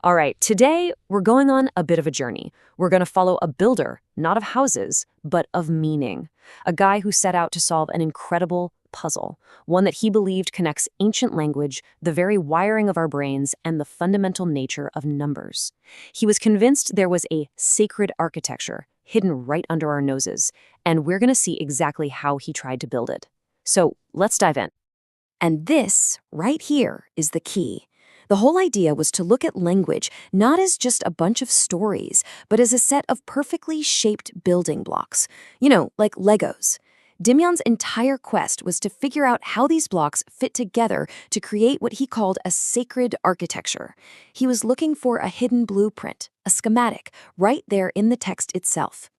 All right, today we're going on a bit of a journey. We're going to follow a builder, not of houses, but of meaning. A guy who set out to solve an incredible puzzle, one that he believed connects ancient language, the very wiring of our brains, and the fundamental nature of numbers. He was convinced there was a sacred architecture hidden right under our noses, and we're going to see exactly how he tried to build it. So let's dive in. And this, right here, is the key. The whole idea was to look at language not as just a bunch of stories, but as a set of perfectly shaped building blocks. Like Legos. Dimyon's entire quest was to figure out how these blocks fit together to create what he called a sacred architecture. He was looking for a hidden blueprint, a schematic, right there in the text itself.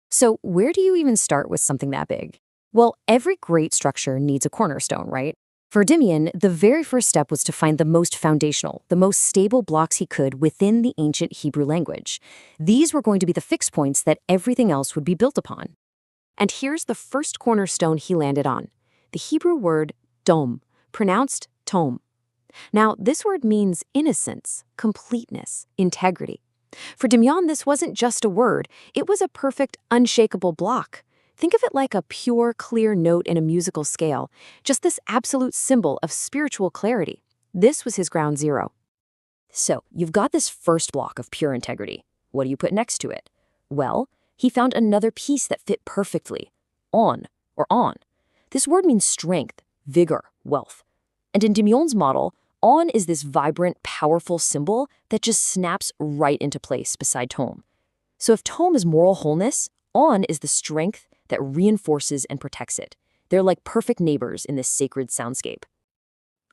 So where do you even start with something that big? Well, every great structure needs a cornerstone, right? For Dimyon, the very first step was to find the most foundational, the most stable blocks he could within the ancient Hebrew language. These were going to be the fixed points that everything else would be built upon. And here's the first cornerstone he landed on, the Hebrew word dom, pronounced tom. Now, this word means innocence, completeness, integrity. For Dimyon, this wasn't just a word, it was a perfect, unshakable block. Think of it like a pure, clear note in a musical scale, just this absolute symbol of spiritual clarity. This was his ground zero. So, you've got this first block of pure integrity. What do you put next to it? Well, he found another piece that fit perfectly. On, or on. This word means strength, vigor, wealth. And in Dimyon's model, on is this vibrant, powerful symbol that just snaps right into place beside tom. So if tom is moral wholeness, on is the strength that reinforces and protects it. They're like perfect neighbors in this sacred soundscape.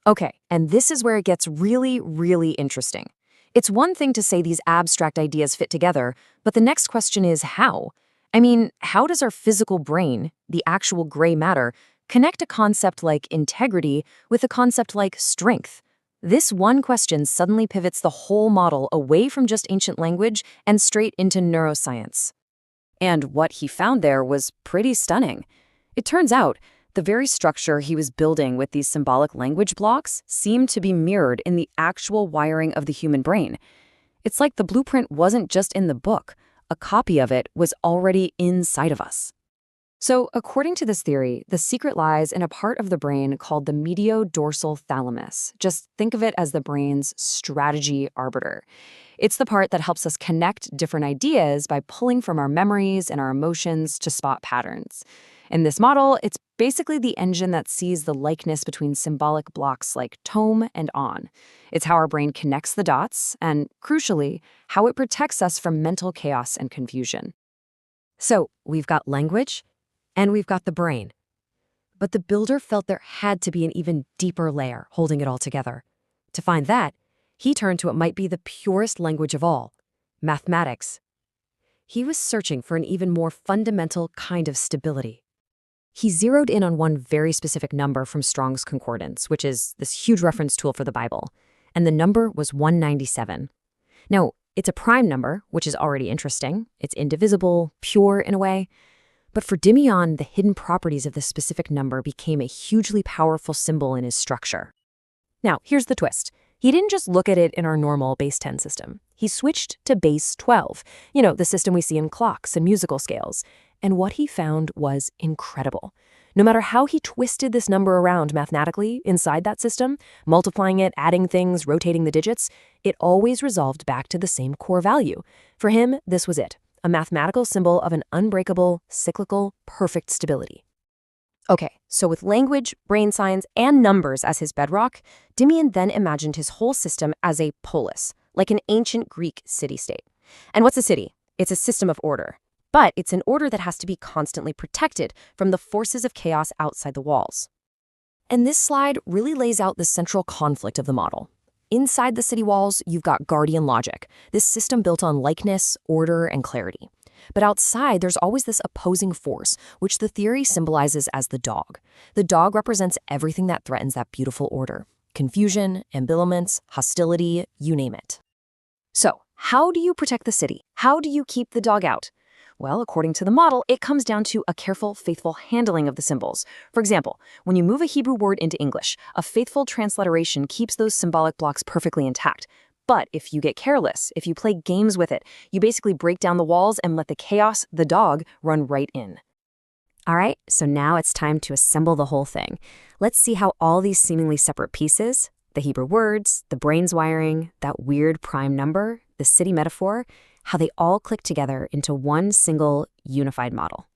Okay, and this is where it gets really, really interesting. It's one thing to say these abstract ideas fit together, but the next question is how? I mean, how does our physical brain, the actual gray matter, connect a concept like integrity with a concept like strength? This one question suddenly pivots the whole model away from just ancient language and straight into neuroscience. And what he found there was pretty stunning. It turns out, the very structure he was building with these symbolic language blocks seemed to be mirrored in the actual wiring of the human brain. It's like the blueprint wasn't just in the book. A copy of it was already inside of us. So, according to this theory, the secret lies in a part of the brain called the mediodorsal thalamus. Just think of it as the brain's strategy arbiter. It's the part that helps us connect different ideas by pulling from our memories and our emotions to spot patterns. In this model, it's basically the engine that sees the likeness between symbolic blocks like tom and on. It's how our brain connects the dots and, crucially, how it protects us from mental chaos and confusion. So, we've got language, and we've got the brain. But the builder felt there had to be an even deeper layer holding it all together. To find that, he turned to what might be the purest language of all, mathematics. He was searching for an even more fundamental kind of stability. He zeroed in on one very specific number from Strong's Concordance, which is this huge reference tool for the Bible, and the number was 197. Now, it's a prime number, which is already interesting. It's indivisible, pure in a way. But for Dimyon, the hidden properties of this specific number became a hugely powerful symbol in his structure. Now, here's the twist. He didn't just look at it in our normal base 10 system. He switched to base 12, the system we see in clocks and musical scales. And what he found was incredible. No matter how he twisted this number around mathematically inside that system, multiplying it, adding things, rotating the digits, it always resolved back to the same core value. For him, this was it. A mathematical symbol of an unbreakable, cyclical, perfect stability. Okay, so with language, brain science, and numbers as his bedrock, Dimyon then imagined his whole system as a polis, like an ancient Greek city-state. And what's a city? It's a system of order. But it's an order that has to be constantly protected from the forces of chaos outside the walls. And this slide really lays out the central conflict of the model. Inside the city walls, you've got guardian logic, this system built on likeness, order, and clarity. But outside, there's always this opposing force, which the theory symbolizes as the dog. The dog represents everything that threatens that beautiful order. Confusion, ambivalence, hostility, you name it. So, how do you protect the city? How do you keep the dog out? Well, according to the model, it comes down to a careful, faithful handling of the symbols. For example, when you move a Hebrew word into English, a faithful transliteration keeps those symbolic blocks perfectly intact. But if you get careless, if you play games with it, you basically break down the walls and let the chaos, the dog, run right in. All right, so now it's time to assemble the whole thing. Let's see how all these seemingly separate pieces, the Hebrew words, the brain's wiring, that weird prime number, the city metaphor, how they all click together into one single unified model.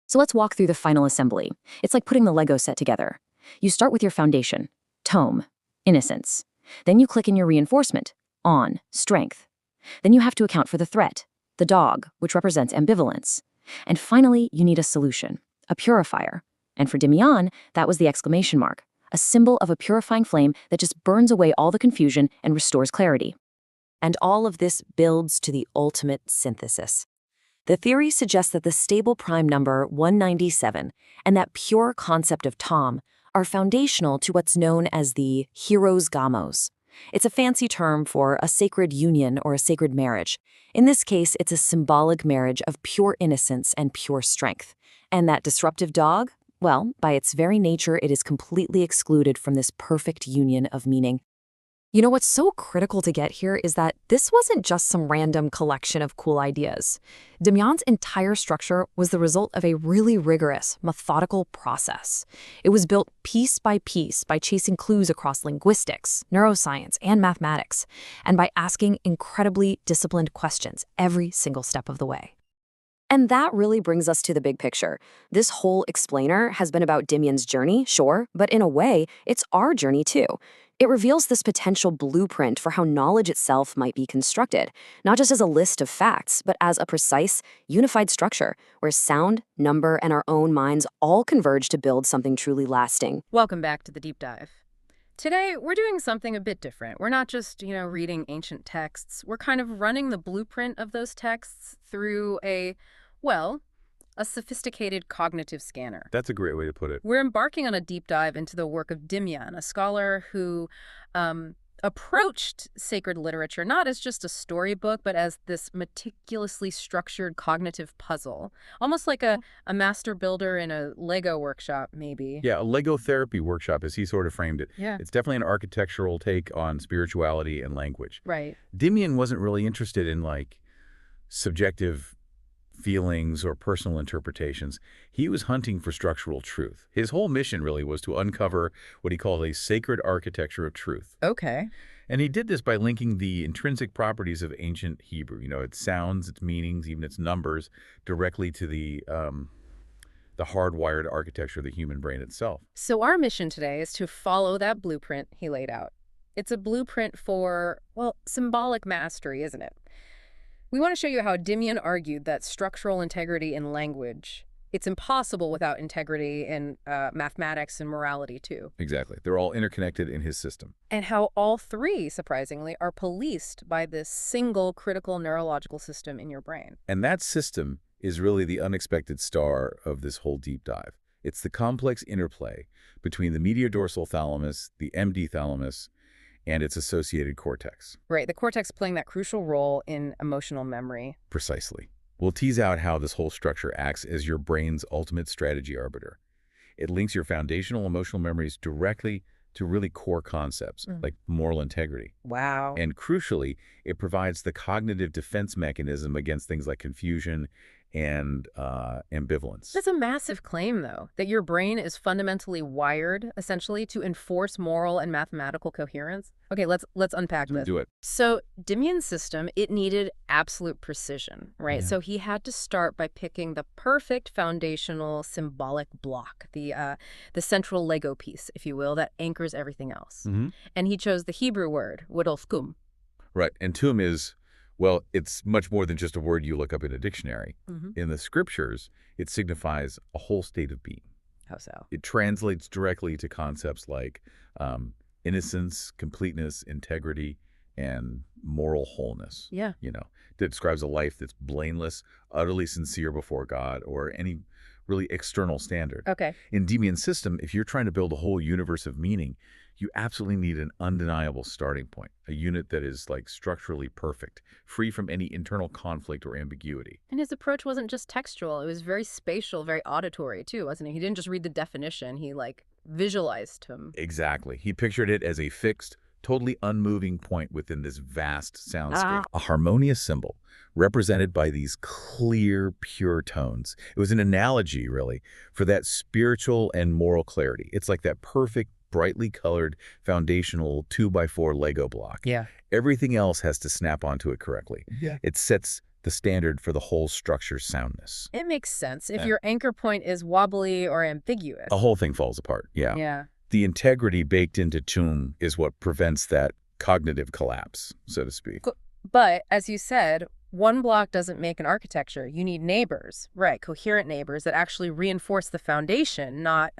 So let's walk through the final assembly. It's like putting the Lego set together. You start with your foundation, tome, innocence. Then you click in your reinforcement, on, strength. Then you have to account for the threat, the dog, which represents ambivalence. And finally, you need a solution, a purifier. And for Dimion, that was the exclamation mark, a symbol of a purifying flame that just burns away all the confusion and restores clarity. And all of this builds to the ultimate synthesis. The theory suggests that the stable prime number 197 and that pure concept of Tom are foundational to what's known as the heros gamos. It's a fancy term for a sacred union or a sacred marriage. In this case, it's a symbolic marriage of pure innocence and pure strength. And that disruptive dog? Well, by its very nature, it is completely excluded from this perfect union of meaning. You know, what's so critical to get here is that this wasn't just some random collection of cool ideas. Demyan's entire structure was the result of a really rigorous, methodical process. It was built piece by chasing clues across linguistics, neuroscience, and mathematics, and by asking incredibly disciplined questions every single step of the way. And that really brings us to the big picture. This whole explainer has been about Dimian's journey, sure, but in a way, it's our journey too. It reveals this potential blueprint for how knowledge itself might be constructed, not just as a list of facts, but as a precise, unified structure where sound, number, and our own minds all converge to build something truly lasting. Welcome back to the Deep Dive. Today, we're doing something a bit different. We're not just, reading ancient texts. We're kind of running the blueprint of those texts through a sophisticated cognitive scanner. That's a great way to put it. We're embarking on a deep dive into the work of Dimian, a scholar who approached sacred literature not as just a storybook, but as this meticulously structured cognitive puzzle, almost like a master builder in a Lego workshop, maybe. Yeah, a Lego therapy workshop, as he sort of framed it. Yeah. It's definitely an architectural take on spirituality and language. Right. Dimian wasn't really interested in, subjective feelings or personal interpretations. He was hunting for structural truth. His whole mission really was to uncover what he called a sacred architecture of truth. Okay. And he did this by linking the intrinsic properties of ancient Hebrew, its sounds, its meanings, even its numbers, directly to the hardwired architecture of the human brain itself. So our mission today is to follow that blueprint he laid out. It's a blueprint for, symbolic mastery, isn't it? We want to show you how Dimian argued that structural integrity in language, it's impossible without integrity in mathematics and morality, too. Exactly. They're all interconnected in his system. And how all three, surprisingly, are policed by this single critical neurological system in your brain. And that system is really the unexpected star of this whole deep dive. It's the complex interplay between the medial dorsal thalamus, the MD thalamus, and its associated cortex. Right, the cortex playing that crucial role in emotional memory. Precisely. We'll tease out how this whole structure acts as your brain's ultimate strategy arbiter. It links your foundational emotional memories directly to really core concepts, like moral integrity. Wow. And crucially, it provides the cognitive defense mechanism against things like confusion and ambivalence. That's a massive claim, though, that your brain is fundamentally wired, essentially, to enforce moral and mathematical coherence. Okay, let's unpack this. Do it. So Dimian's system, it needed absolute precision, right? Yeah. So he had to start by picking the perfect foundational symbolic block, the central Lego piece, if you will, that anchors everything else. And he chose the Hebrew word, kum. Right, and tum is... well, it's much more than just a word you look up in a dictionary. In the scriptures, it signifies a whole state of being. How so? It translates directly to concepts like innocence, completeness, integrity, and moral wholeness. Yeah. That describes a life that's blameless, utterly sincere before God, or any really external standard. Okay. In Dimian's system, if you're trying to build a whole universe of meaning, you absolutely need an undeniable starting point, a unit that is structurally perfect, free from any internal conflict or ambiguity. And his approach wasn't just textual. It was very spatial, very auditory, too, wasn't it? He didn't just read the definition. He, visualized him. Exactly. He pictured it as a fixed, totally unmoving point within this vast soundscape. A harmonious symbol represented by these clear, pure tones. It was an analogy, really, for that spiritual and moral clarity. It's like that perfect, brightly colored, foundational 2x4 Lego block. Yeah. Everything else has to snap onto it correctly. Yeah. It sets the standard for the whole structure's soundness. It makes sense. If your anchor point is wobbly or ambiguous. The whole thing falls apart, yeah. Yeah. The integrity baked into TUM is what prevents that cognitive collapse, so to speak. But, as you said, one block doesn't make an architecture. You need neighbors, right, coherent neighbors that actually reinforce the foundation, not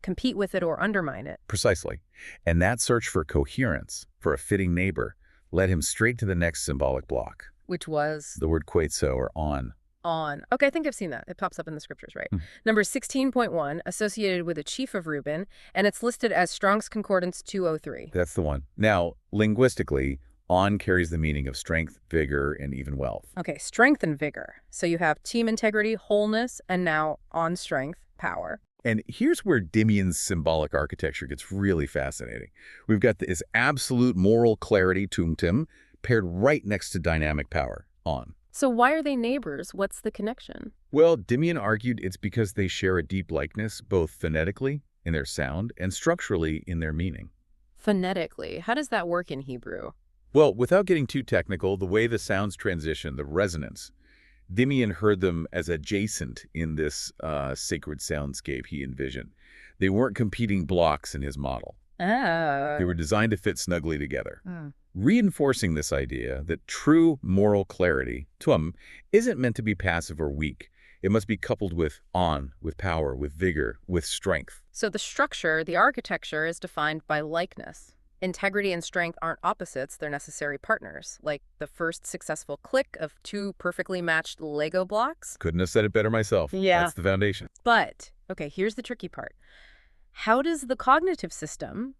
compete with it or undermine it. Precisely. And that search for coherence, for a fitting neighbor, led him straight to the next symbolic block. Which was? The word quetzo, or on. On. Okay, I think I've seen that. It pops up in the scriptures, right? Number 16.1, associated with a chief of Reuben, and it's listed as Strong's Concordance 203. That's the one. Now, linguistically, on carries the meaning of strength, vigor, and even wealth. Okay, strength and vigor. So you have team integrity, wholeness, and now on strength, power. And here's where Dimian's symbolic architecture gets really fascinating. We've got this absolute moral clarity, tumtim, paired right next to dynamic power, on. So why are they neighbors? What's the connection? Well, Dimian argued it's because they share a deep likeness, both phonetically, in their sound, and structurally, in their meaning. Phonetically, how does that work in Hebrew? Well, without getting too technical, the way the sounds transition, the resonance, Dimian heard them as adjacent in this sacred soundscape he envisioned. They weren't competing blocks in his model. Oh. They were designed to fit snugly together. Reinforcing this idea that true moral clarity, TUM, isn't meant to be passive or weak. It must be coupled with on, with power, with vigor, with strength. So the structure, the architecture, is defined by likeness. Integrity and strength aren't opposites, they're necessary partners, like the first successful click of two perfectly matched Lego blocks. Couldn't have said it better myself. Yeah. That's the foundation. But, okay, here's the tricky part. How does the cognitive system,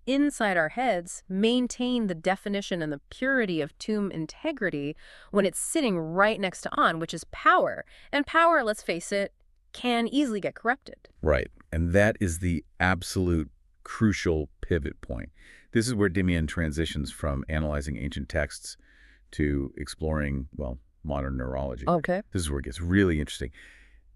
inside our heads, maintain the definition and the purity of TUM integrity when it's sitting right next to on, which is power? And power, let's face it, can easily get corrupted. Right. And that is the absolute crucial pivot point. This is where Dimian transitions from analyzing ancient texts to exploring, well, modern neurology. Okay. This is where it gets really interesting.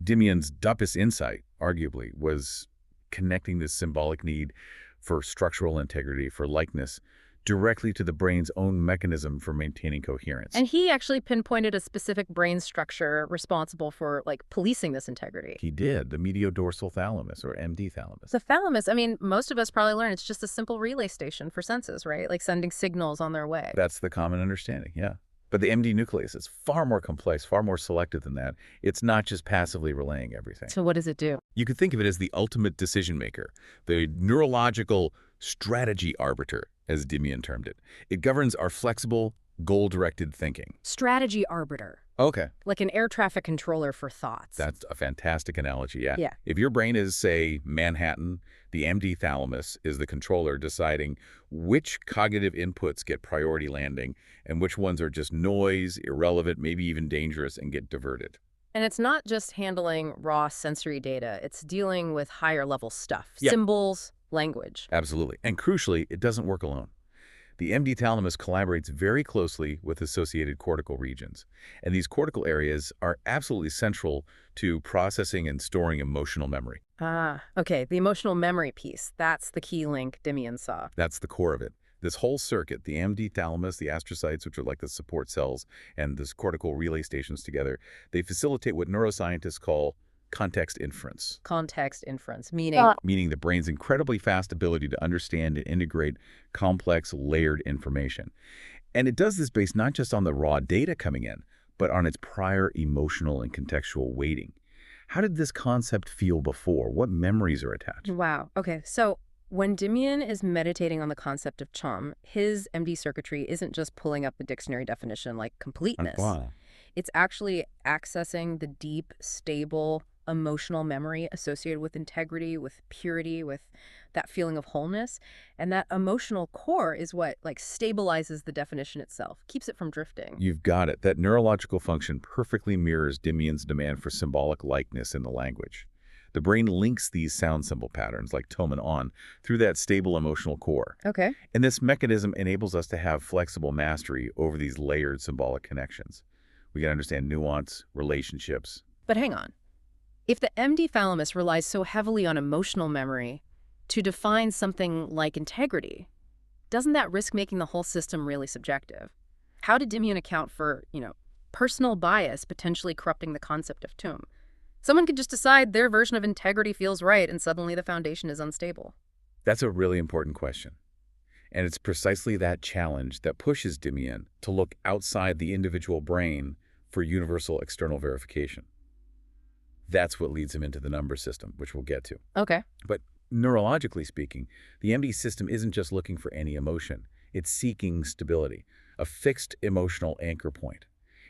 Dimian's deepest insight, arguably, was connecting this symbolic need for structural integrity, for likeness, directly to the brain's own mechanism for maintaining coherence. And he actually pinpointed a specific brain structure responsible for, policing this integrity. He did, the mediodorsal thalamus, or MD thalamus. The thalamus, most of us probably learn it's just a simple relay station for senses, right? Like sending signals on their way. That's the common understanding, yeah. But the MD nucleus is far more complex, far more selective than that. It's not just passively relaying everything. So what does it do? You could think of it as the ultimate decision maker, the neurological strategy arbiter, as Dimian termed it. It governs our flexible, goal-directed thinking. Strategy arbiter. Okay. Like an air traffic controller for thoughts. That's a fantastic analogy, yeah. Yeah. If your brain is, say, Manhattan, the MD thalamus is the controller deciding which cognitive inputs get priority landing and which ones are just noise, irrelevant, maybe even dangerous, and get diverted. And it's not just handling raw sensory data. It's dealing with higher level stuff. Yeah. Symbols, language. Absolutely. And crucially, it doesn't work alone. The MD thalamus collaborates very closely with associated cortical regions. And these cortical areas are absolutely central to processing and storing emotional memory. Ah, okay. The emotional memory piece. That's the key link Dimian saw. That's the core of it. This whole circuit, the MD thalamus, the astrocytes, which are like the support cells, and this cortical relay stations together, they facilitate what neuroscientists call context inference. Context inference, meaning? Meaning the brain's incredibly fast ability to understand and integrate complex, layered information. And it does this based not just on the raw data coming in, but on its prior emotional and contextual weighting. How did this concept feel before? What memories are attached? Wow. Okay, so when Dimian is meditating on the concept of CHOM, his MD circuitry isn't just pulling up the dictionary definition like completeness. It's actually accessing the deep, stable, emotional memory associated with integrity, with purity, with that feeling of wholeness. And that emotional core is what stabilizes the definition itself, keeps it from drifting. You've got it. That neurological function perfectly mirrors Dimian's demand for symbolic likeness in the language. The brain links these sound symbol patterns, like tone and on, through that stable emotional core. Okay. And this mechanism enables us to have flexible mastery over these layered symbolic connections. We can understand nuance, relationships. But hang on. If the MD thalamus relies so heavily on emotional memory to define something like integrity, doesn't that risk making the whole system really subjective? How did Dimion account for, personal bias potentially corrupting the concept of tomb? Someone could just decide their version of integrity feels right and suddenly the foundation is unstable. That's a really important question. And it's precisely that challenge that pushes Dimion to look outside the individual brain for universal external verification. That's what leads him into the number system, which we'll get to. Okay. But neurologically speaking, the MD system isn't just looking for any emotion. It's seeking stability, a fixed emotional anchor point.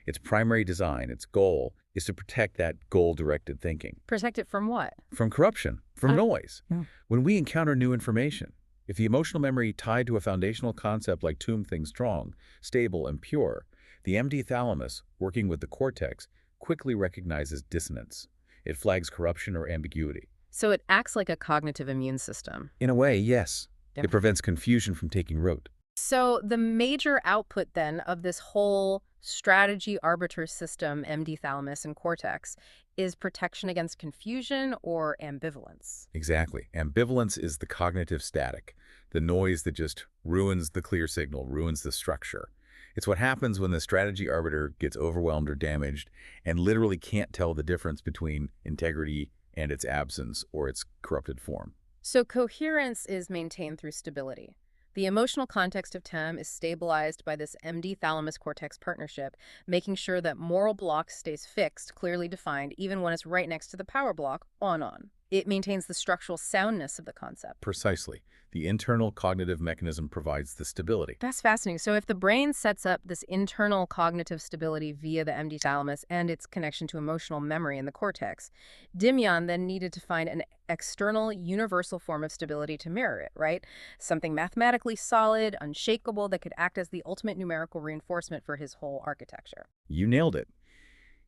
Its primary design, its goal, is to protect that goal-directed thinking. Protect it from what? From corruption, from noise. Yeah. When we encounter new information, if the emotional memory tied to a foundational concept like tomb things strong, stable, and pure, the MD thalamus, working with the cortex, quickly recognizes dissonance. It flags corruption or ambiguity. So it acts like a cognitive immune system. In a way, yes. Yeah. It prevents confusion from taking root. So the major output then of this whole strategy arbiter system, MD thalamus and cortex, is protection against confusion or ambivalence. Exactly. Ambivalence is the cognitive static, the noise that just ruins the clear signal, ruins the structure. It's what happens when the strategy arbiter gets overwhelmed or damaged and literally can't tell the difference between integrity and its absence or its corrupted form. So coherence is maintained through stability. The emotional context of TEM is stabilized by this MD thalamus-cortex partnership, making sure that moral block stays fixed, clearly defined, even when it's right next to the power block, on. It maintains the structural soundness of the concept. Precisely. The internal cognitive mechanism provides the stability. That's fascinating. So if the brain sets up this internal cognitive stability via the MD thalamus and its connection to emotional memory in the cortex, Dimion then needed to find an external, universal form of stability to mirror it, right? Something mathematically solid, unshakable, that could act as the ultimate numerical reinforcement for his whole architecture. You nailed it.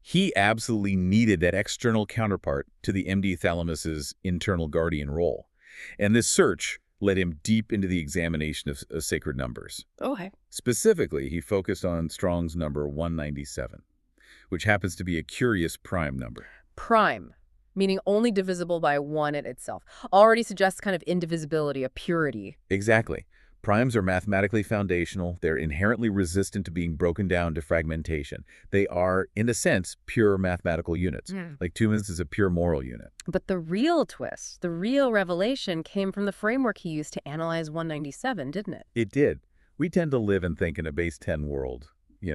He absolutely needed that external counterpart to the MD thalamus's internal guardian role. And this search led him deep into the examination of sacred numbers. Okay. Specifically, he focused on Strong's number 197, which happens to be a curious prime number. Prime, meaning only divisible by 1 in itself, already suggests kind of indivisibility, a purity. Exactly. Primes are mathematically foundational. They're inherently resistant to being broken down to fragmentation. They are, in a sense, pure mathematical units. Like 2 is a pure moral unit. But the real twist, the real revelation came from the framework he used to analyze 197, didn't it? It did. We tend to live and think in a base 10 world,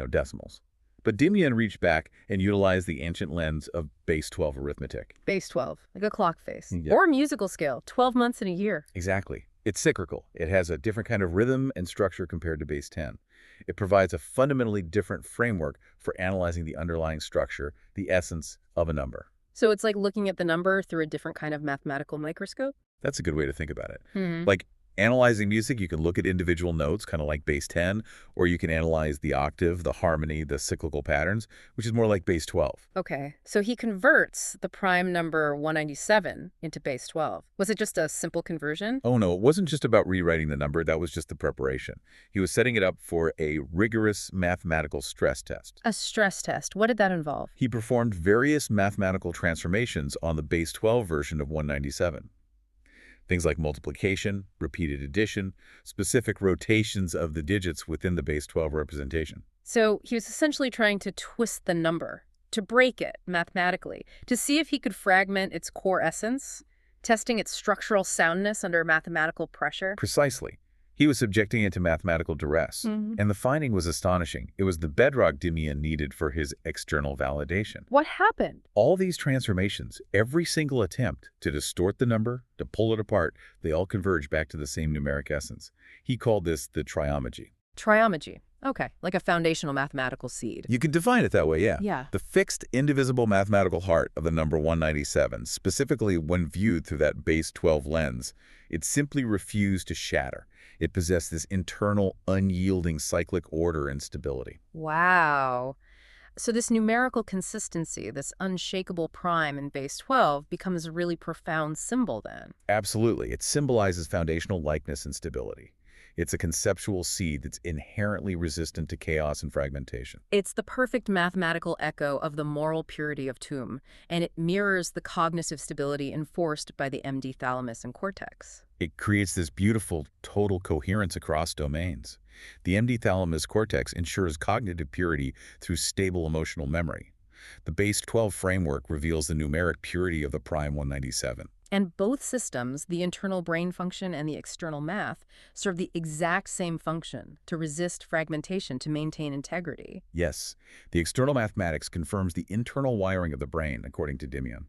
decimals. But Dimion reached back and utilized the ancient lens of base 12 arithmetic. Base 12, like a clock face. Yeah. Or a musical scale, 12 months in a year. Exactly. It's cyclical. It has a different kind of rhythm and structure compared to base 10. It provides a fundamentally different framework for analyzing the underlying structure, the essence of a number. So it's like looking at the number through a different kind of mathematical microscope? That's a good way to think about it. Like analyzing music, you can look at individual notes, kind of like base 10, or you can analyze the octave, the harmony, the cyclical patterns, which is more like base 12. Okay, so he converts the prime number 197 into base 12. Was it just a simple conversion? Oh no, it wasn't just about rewriting the number, that was just the preparation. He was setting it up for a rigorous mathematical stress test. A stress test. What did that involve? He performed various mathematical transformations on the base 12 version of 197. Things like multiplication, repeated addition, specific rotations of the digits within the base 12 representation. So he was essentially trying to twist the number, to break it mathematically, to see if he could fragment its core essence, testing its structural soundness under mathematical pressure. Precisely. He was subjecting it to mathematical duress, and the finding was astonishing. It was the bedrock Dimion needed for his external validation. What happened? All these transformations, every single attempt to distort the number, to pull it apart, they all converge back to the same numeric essence. He called this the triomogy. Triomogy. Okay, like a foundational mathematical seed. You can define it that way, yeah. Yeah. The fixed, indivisible mathematical heart of the number 197, specifically when viewed through that base 12 lens, it simply refused to shatter. It possessed this internal, unyielding cyclic order and stability. Wow. So this numerical consistency, this unshakable prime in base 12, becomes a really profound symbol then. Absolutely. It symbolizes foundational likeness and stability. It's a conceptual seed that's inherently resistant to chaos and fragmentation. It's the perfect mathematical echo of the moral purity of Tomb, and it mirrors the cognitive stability enforced by the MD thalamus and cortex. It creates this beautiful total coherence across domains. The MD thalamus cortex ensures cognitive purity through stable emotional memory. The base 12 framework reveals the numeric purity of the prime 197. And both systems, the internal brain function and the external math, serve the exact same function, to resist fragmentation, to maintain integrity. Yes, the external mathematics confirms the internal wiring of the brain, according to Dimion.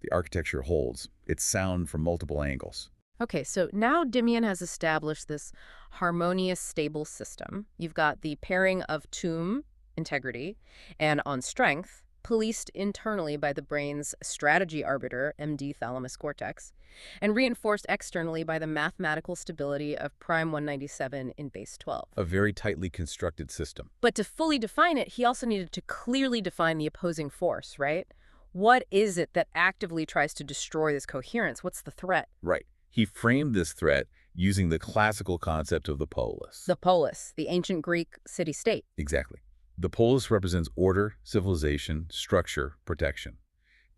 The architecture holds. It's sound from multiple angles. Okay, so now Dimion has established this harmonious, stable system. You've got the pairing of Tomb, integrity, and on strength, policed internally by the brain's strategy arbiter, MD thalamus cortex, and reinforced externally by the mathematical stability of prime 197 in base 12. A very tightly constructed system. But to fully define it, he also needed to clearly define the opposing force, right? What is it that actively tries to destroy this coherence? What's the threat? Right. He framed this threat using the classical concept of the polis. The polis, the ancient Greek city-state. Exactly. The polis represents order, civilization, structure, protection.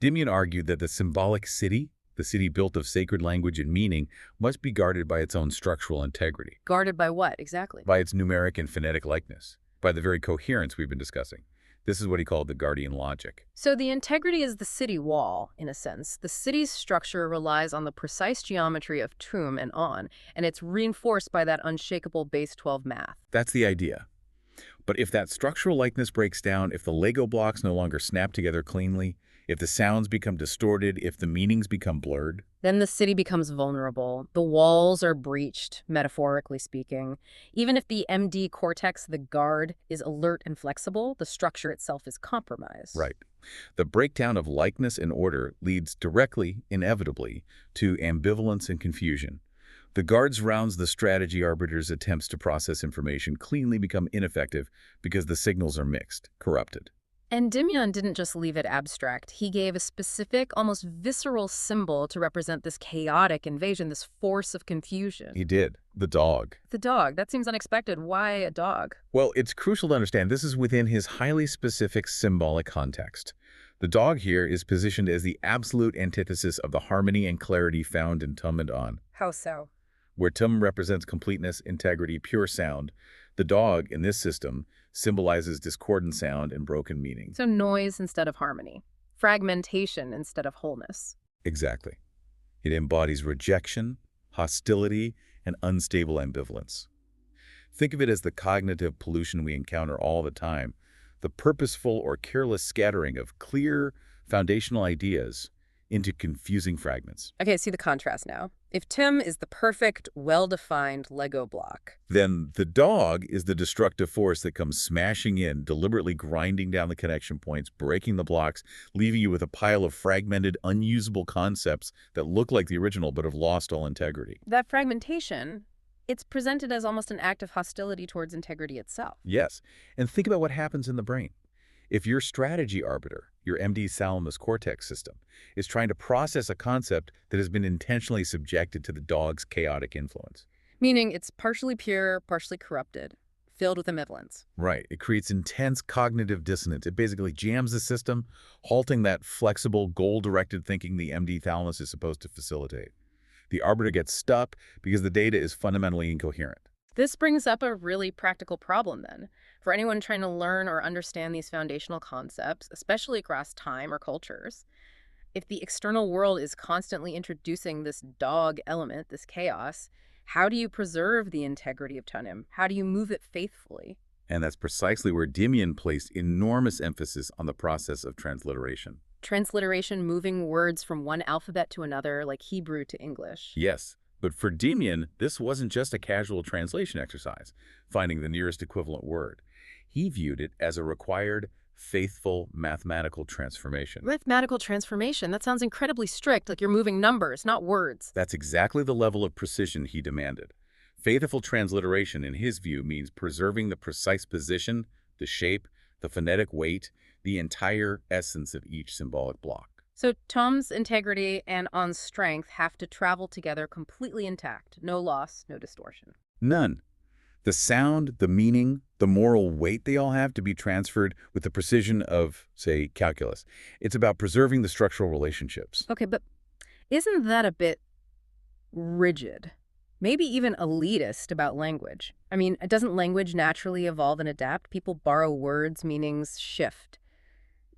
Dimion argued that the symbolic city, the city built of sacred language and meaning, must be guarded by its own structural integrity. Guarded by what, exactly? By its numeric and phonetic likeness. By the very coherence we've been discussing. This is what he called the guardian logic. So the integrity is the city wall, in a sense. The city's structure relies on the precise geometry of Tomb and On, and it's reinforced by that unshakable base 12 math. That's the idea. But if that structural likeness breaks down, if the Lego blocks no longer snap together cleanly, if the sounds become distorted, if the meanings become blurred, then the city becomes vulnerable. The walls are breached, metaphorically speaking. Even if the MD cortex, the guard, is alert and flexible, the structure itself is compromised. right. The breakdown of likeness and order leads directly, inevitably, to ambivalence and confusion. The guards rounds the strategy arbiter's attempts to process information cleanly become ineffective because the signals are mixed, corrupted. And Dimion didn't just leave it abstract. He gave a specific, almost visceral symbol to represent this chaotic invasion, this force of confusion. He did. The dog. The dog. That seems unexpected. Why a dog? Well, it's crucial to understand this is within his highly specific symbolic context. The dog here is positioned as the absolute antithesis of the harmony and clarity found in Tum and On. How so? Where Tum represents completeness, integrity, pure sound, the dog, in this system, symbolizes discordant sound and broken meaning. So noise instead of harmony. Fragmentation instead of wholeness. Exactly. It embodies rejection, hostility, and unstable ambivalence. Think of it as the cognitive pollution we encounter all the time, the purposeful or careless scattering of clear, foundational ideas into confusing fragments. Okay, see the contrast now. If Tim is the perfect, well-defined Lego block, Then the dog is the destructive force that comes smashing in, deliberately grinding down the connection points, breaking the blocks, leaving you with a pile of fragmented, unusable concepts that look like the original but have lost all integrity. that fragmentation, it's presented as almost an act of hostility towards integrity itself. Yes, and think about what happens in the brain. If your strategy arbiter, your MD thalamus cortex system, is trying to process a concept that has been intentionally subjected to the dog's chaotic influence. Meaning it's partially pure, partially corrupted, filled with ambivalence. Right. It creates intense cognitive dissonance. It basically jams the system, halting that flexible, goal-directed thinking the MD thalamus is supposed to facilitate. The arbiter gets stuck because the data is fundamentally incoherent. This brings up a really practical problem then. For anyone trying to learn or understand these foundational concepts, especially across time or cultures, if the external world is constantly introducing this dog element, this chaos, how do you preserve the integrity of Tunim? How do you move it faithfully? And that's precisely where Dimion placed enormous emphasis on the process of transliteration. Transliteration, moving words from one alphabet to another, like Hebrew to English. Yes, but for Dimion, this wasn't just a casual translation exercise, finding the nearest equivalent word. He viewed it as a required, faithful mathematical transformation. Mathematical transformation, that sounds incredibly strict, like you're moving numbers, not words. That's exactly the level of precision he demanded. Faithful transliteration, in his view, means preserving the precise position, the shape, the phonetic weight, the entire essence of each symbolic block. So Tom's integrity and On's strength have to travel together completely intact. No loss, no distortion. None. The sound, the meaning, the moral weight they all have to be transferred with the precision of, say, calculus. It's about preserving the structural relationships. Okay, but isn't that a bit rigid? Maybe even elitist about language. I mean, doesn't language naturally evolve and adapt? People borrow words, meanings shift.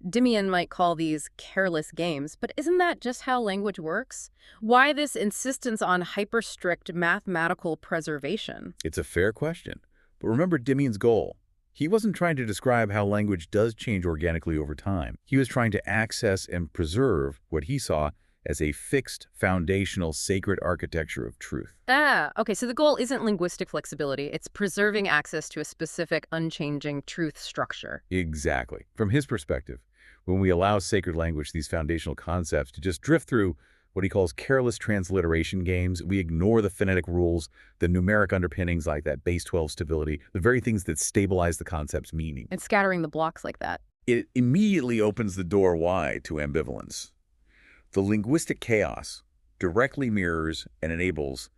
Dimian might call these careless games, but isn't that just how language works? Why this insistence on hyper-strict mathematical preservation? It's a fair question. But remember Dimian's goal. He wasn't trying to describe how language does change organically over time. He was trying to access and preserve what he saw as a fixed, foundational, sacred architecture of truth. Okay, so the goal isn't linguistic flexibility. It's preserving access to a specific, unchanging truth structure. Exactly. From his perspective, when we allow sacred language, these foundational concepts, to just drift through what he calls careless transliteration games, we ignore the phonetic rules, the numeric underpinnings like that base 12 stability, the very things that stabilize the concept's meaning. And scattering the blocks like that. It immediately opens the door wide to ambivalence. The linguistic chaos directly mirrors and enables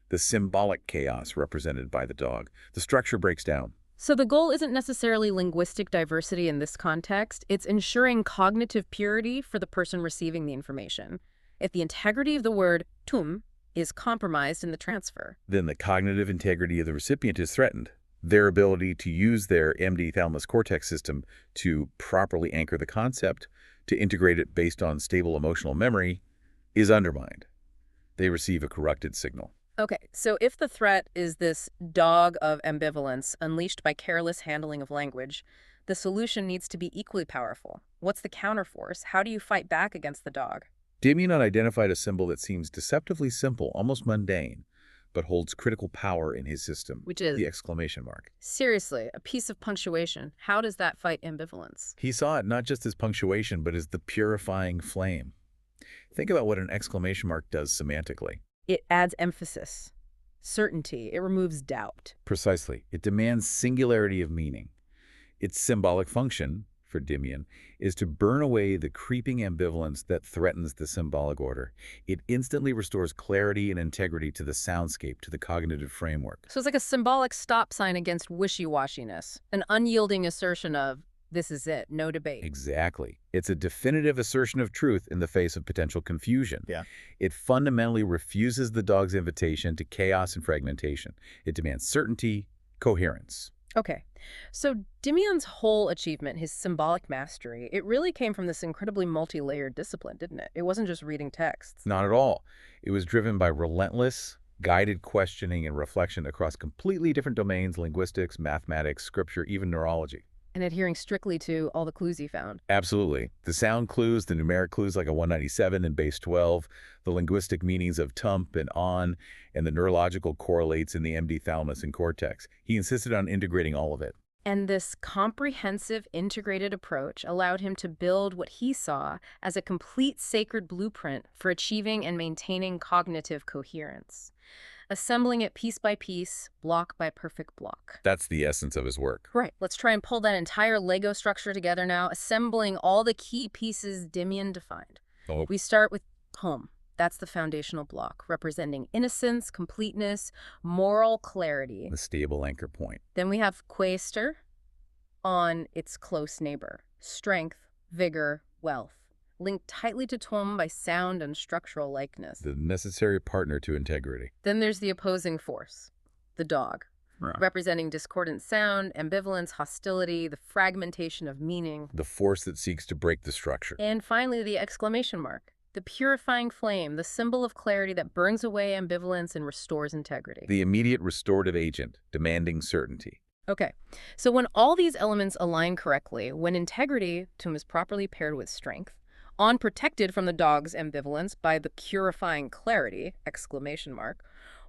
the symbolic chaos represented by the dog. The structure breaks down. So the goal isn't necessarily linguistic diversity in this context. It's ensuring cognitive purity for the person receiving the information. If the integrity of the word tum is compromised in the transfer, Then the cognitive integrity of the recipient is threatened. Their ability to use their MD thalamus cortex system to properly anchor the concept, to integrate it based on stable emotional memory, is undermined. They receive a corrupted signal. Okay, so if the threat is this dog of ambivalence unleashed by careless handling of language, the solution needs to be equally powerful. What's the counterforce? How do you fight back against the dog? Dimian identified a symbol that seems deceptively simple, almost mundane, but holds critical power in his system. Which is? The exclamation mark. Seriously, a piece of punctuation. How does that fight ambivalence? He saw it not just as punctuation, but as the purifying flame. Think about what an exclamation mark does semantically. It adds emphasis, certainty. It removes doubt. Precisely. It demands singularity of meaning. Its symbolic function, for Dimian, is to burn away the creeping ambivalence that threatens the symbolic order. It instantly restores clarity and integrity to the soundscape, to the cognitive framework. So it's like a symbolic stop sign against wishy-washiness, an unyielding assertion of, this is it, no debate. Exactly. It's a definitive assertion of truth in the face of potential confusion. Yeah. It fundamentally refuses the dog's invitation to chaos and fragmentation. It demands certainty, coherence. Okay, so Dimian's whole achievement, his symbolic mastery, it really came from this incredibly multi-layered discipline, didn't it? It wasn't just reading texts. Not at all. It was driven by relentless, guided questioning and reflection across completely different domains: linguistics, mathematics, scripture, even neurology. And adhering strictly to all the clues he found. Absolutely. The sound clues, the numeric clues like a 197 and base 12, the linguistic meanings of tump and on, and the neurological correlates in the MD thalamus and cortex. He insisted on integrating all of it. And this comprehensive, integrated approach allowed him to build what he saw as a complete sacred blueprint for achieving and maintaining cognitive coherence, assembling it piece by piece, block by perfect block. That's the essence of his work. Right. Let's try and pull that entire Lego structure together now, assembling all the key pieces Dimian defined. Oh. We start with home. That's the foundational block, representing innocence, completeness, moral clarity. The stable anchor point. Then we have quaestor, on its close neighbor, strength, vigor, wealth, linked tightly to tom by sound and structural likeness. The necessary partner to integrity. Then there's the opposing force, the dog, Right. representing discordant sound, ambivalence, hostility, the fragmentation of meaning. The force that seeks to break the structure. And finally, the exclamation mark, the purifying flame, the symbol of clarity that burns away ambivalence and restores integrity. The immediate restorative agent, demanding certainty. Okay, so when all these elements align correctly, when integrity, tom, is properly paired with strength, on protected from the dog's ambivalence by the purifying clarity, exclamation mark,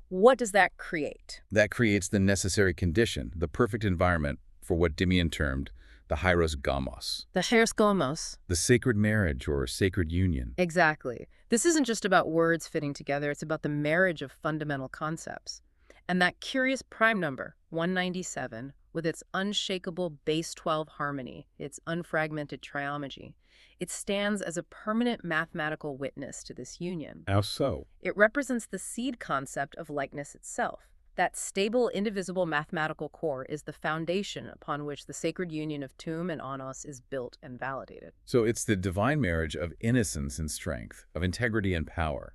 what does that create? That creates the necessary condition, the perfect environment for what Dimian termed the hieros gamos, The hieros gomos. the sacred marriage or sacred union. Exactly. This isn't just about words fitting together, it's about the marriage of fundamental concepts. And that curious prime number, 197, with its unshakable base 12 harmony, its unfragmented trilogy. It stands as a permanent mathematical witness to this union. How so? It represents the seed concept of likeness itself. That stable, indivisible mathematical core is the foundation upon which the sacred union of Tum and Anos is built and validated. So it's the divine marriage of innocence and strength, of integrity and power,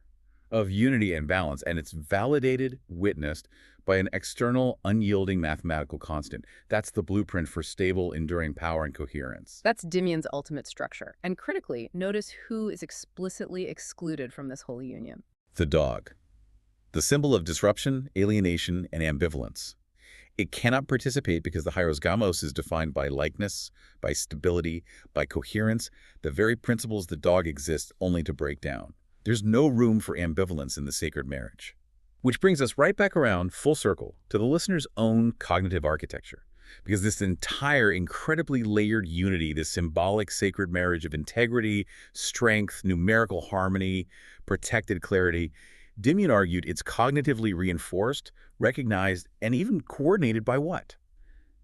of unity and balance, and it's validated, witnessed by an external, unyielding mathematical constant. That's the blueprint for stable, enduring power and coherence. That's Dimian's ultimate structure. And critically, notice who is explicitly excluded from this holy union. The dog. The symbol of disruption, alienation, and ambivalence. It cannot participate because the hierogamos is defined by likeness, by stability, by coherence, the very principles the dog exists only to break down. There's no room for ambivalence in the sacred marriage. Which brings us right back around, full circle, to the listener's own cognitive architecture. Because this entire incredibly layered unity, this symbolic sacred marriage of integrity, strength, numerical harmony, protected clarity, Dimian argued it's cognitively reinforced, recognized, and even coordinated by what?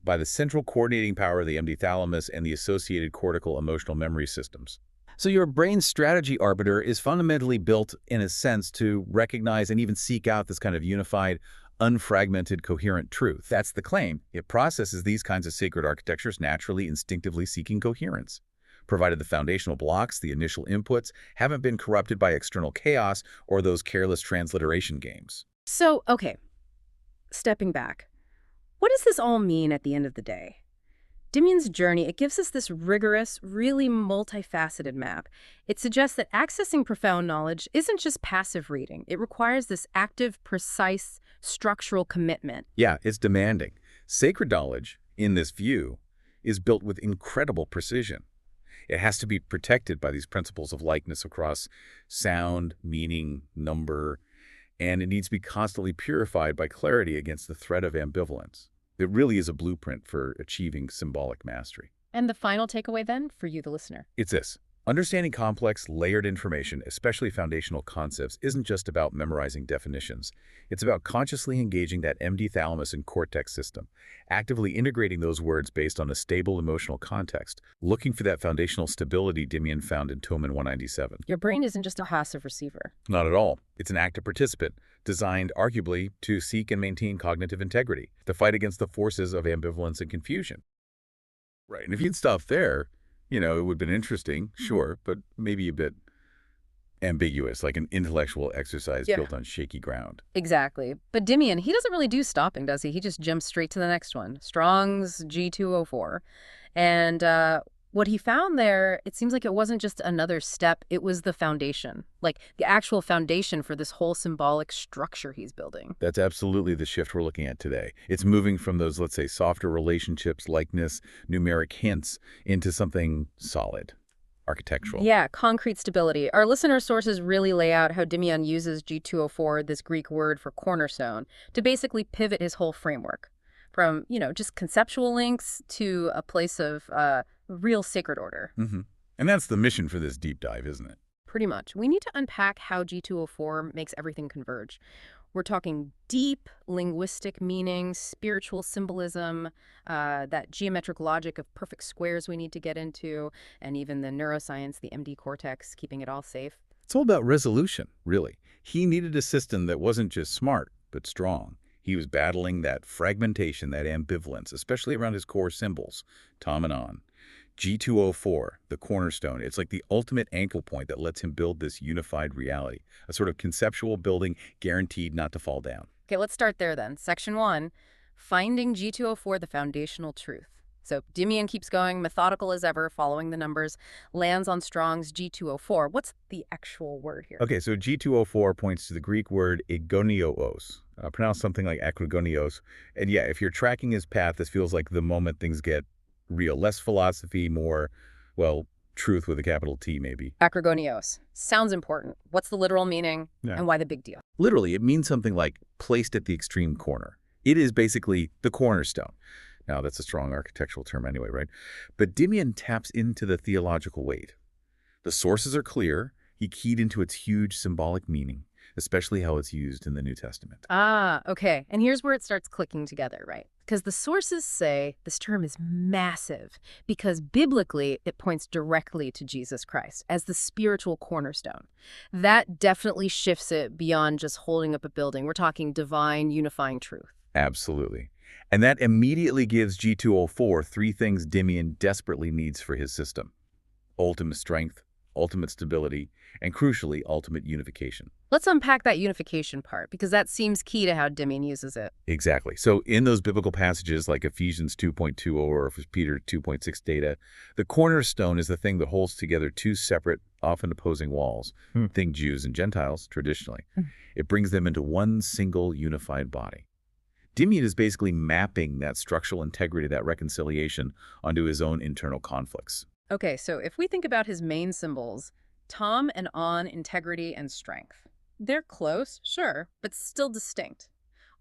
By the central coordinating power of the MD thalamus and the associated cortical emotional memory systems. So your brain's strategy arbiter is fundamentally built, in a sense, to recognize and even seek out this kind of unified, unfragmented, coherent truth. That's the claim. It processes these kinds of sacred architectures naturally, instinctively seeking coherence, provided the foundational blocks, the initial inputs, haven't been corrupted by external chaos or those careless transliteration games. So, okay, stepping back, what does this all mean at the end of the day? Dimian's journey, it gives us this rigorous, really multifaceted map. It suggests that accessing profound knowledge isn't just passive reading. It requires this active, precise, structural commitment. Yeah, it's demanding. Sacred knowledge, in this view, is built with incredible precision. It has to be protected by these principles of likeness across sound, meaning, number, and it needs to be constantly purified by clarity against the threat of ambivalence. It really is a blueprint for achieving symbolic mastery. And the final takeaway then, for you, the listener? It's this. Understanding complex, layered information, especially foundational concepts, isn't just about memorizing definitions. It's about consciously engaging that MD thalamus and cortex system, actively integrating those words based on a stable emotional context, looking for that foundational stability Dimian found in Toman 197. Your brain isn't just a passive receiver. Not at all. It's an active participant, designed, arguably, to seek and maintain cognitive integrity, to fight against the forces of ambivalence and confusion. Right, and if you'd stop there, it would have been interesting, sure, but maybe a bit ambiguous, like an intellectual exercise built on shaky ground. Exactly. But Dimian, he doesn't really do stopping, does he? He just jumps straight to the next one, Strong's G204. And what he found there, it seems like it wasn't just another step, it was the foundation, like the actual foundation for this whole symbolic structure he's building. That's absolutely the shift we're looking at today. It's moving from those, let's say, softer relationships, likeness, numeric hints, into something solid, architectural. Yeah, concrete stability. Our listener sources really lay out how Dimian uses G204, this Greek word for cornerstone, to basically pivot his whole framework from, just conceptual links to a place of real sacred order. Mm-hmm. And that's the mission for this deep dive, isn't it? Pretty much. We need to unpack how G204 makes everything converge. We're talking deep linguistic meaning, spiritual symbolism, that geometric logic of perfect squares we need to get into, and even the neuroscience, the MD cortex, keeping it all safe. It's all about resolution, really. He needed a system that wasn't just smart, but strong. He was battling that fragmentation, that ambivalence, especially around his core symbols, Tom and On. G204, the cornerstone, it's like the ultimate ankle point that lets him build this unified reality, a sort of conceptual building guaranteed not to fall down. Okay, let's start there then. Section 1, finding G204, the foundational truth. So Dimian keeps going, methodical as ever, following the numbers, lands on Strong's G204. What's the actual word here? Okay, so G204 points to the Greek word egonios, pronounced something like akrogonios. And yeah, if you're tracking his path, this feels like the moment things get real. Less philosophy, more, truth with a capital T, maybe. Akrogonios. Sounds important. What's the literal meaning, and why the big deal? Literally, it means something like placed at the extreme corner. It is basically the cornerstone. Now, that's a strong architectural term anyway, right? But Dimian taps into the theological weight. The sources are clear. He keyed into its huge symbolic meaning, especially how it's used in the New Testament. Ah, okay. And here's where it starts clicking together, right? because the sources say this term is massive because biblically it points directly to Jesus Christ as the spiritual cornerstone. That definitely shifts it beyond just holding up a building. We're talking divine, unifying truth. Absolutely. And that immediately gives G204 three things Dimian desperately needs for his system: ultimate strength, ultimate stability, and crucially, ultimate unification. Let's unpack that unification part, because that seems key to how Dimian uses it. Exactly. So in those biblical passages like Ephesians 2.20 or Peter 2.6 data, the cornerstone is the thing that holds together two separate, often opposing walls. Think Jews and Gentiles, traditionally. It brings them into one single unified body. Dimian is basically mapping that structural integrity, that reconciliation, onto his own internal conflicts. Okay, so if we think about his main symbols, Tom and On, integrity and strength. They're close, sure, but still distinct.